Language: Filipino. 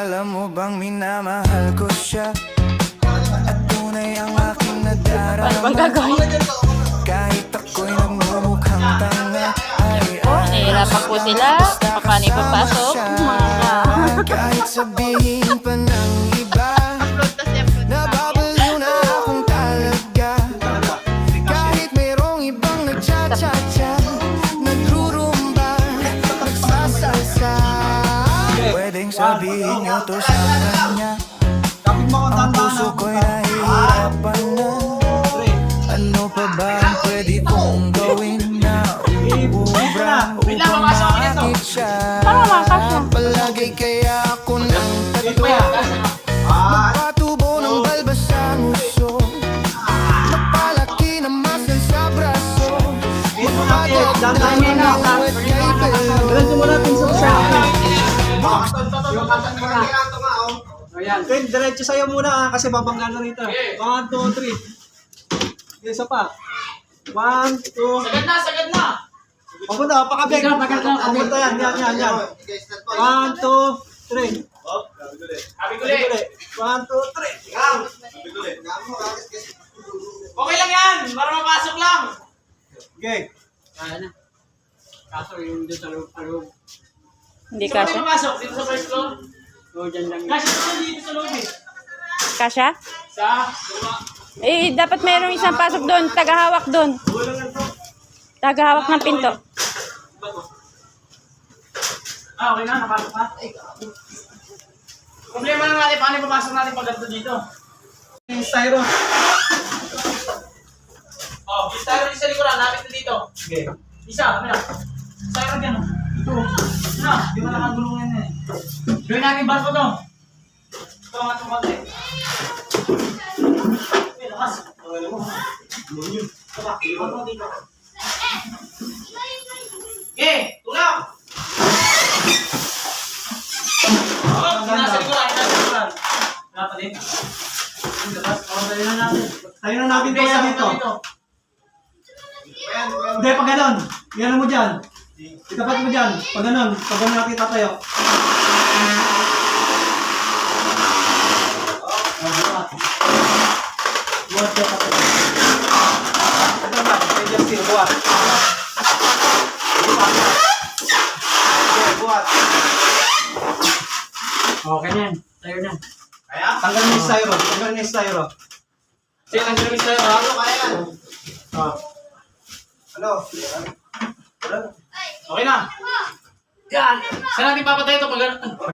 Alam mo bang minamahal ko siya at tunay ang aking nadarama. Kahit ako'y nagmumukhang tanga ay nahihirapan po sila. Paano ipapasok? kahit sabihin pa ng iba, nababaliw na akong talaga. Kahit mayroong ibang nagcha-cha-cha, nagrurumba, nagsasalsa, pwedeng sabihin nyo to sa kanya. Ang puso ko'y nahihirapan na. Ano pa ba ang pwede kong gawin na ubra upang makakit siya? Palagay kaya ako ng tato, magpatubo ng balbas sa nguso, magpalaki ng muscle sa braso, magpagdagdag ng awet kay Belo. Ayan, Queen, diretso sa'yo muna kasi babangga na rito. 1, 2, 3. Isa pa. 1, 2. Sagad na! Papunta, pakabig. Papunta yan. 1, 2, 3. Sabi ko ulit. 1, 2, 3. Okay lang yan! Para mapasok lang! Okay. Kaya na. Kaso yung doon sa loob. Hindi Saan kasha? tayo papasok? Dito sa first floor? O, dyan lang. Kasi dito sa loob eh. Kasha? Sa luma. Eh, dapat mayroong isang pasok doon. Tagahawak doon. Tagahawak ng pinto. Okay na, napasok na. Problema lang natin, paano papasok natin pag ganito dito? Yung styro. Oh, yung styro sa likuran, napit na dito. Okay. Isa, ano yan? Styro dyan oh. Ito. Na, di ba nakagulungan na eh. Gawin natin barko to. Ito ang atong konti. Eh, lakas. Okay, tulak! Oh, nasa likuran, nasa likuran. Wala pa din. Tayo na natin to yan dito. Hindi, pag ganon. Yan mo dyan. Itapat mo dyan. Pag ganon natin tatayo. Buhat ka tatayo. Ito na, medyo sila, buhat. Buhat. Okay na yan. Tayo na. Kaya? Tanggal na yung styro. Tanggal na yung styro. Sige, ang service tayo. Ano, kaya yan. Ano? Okay na. Yan. Saan natin papatay ito pag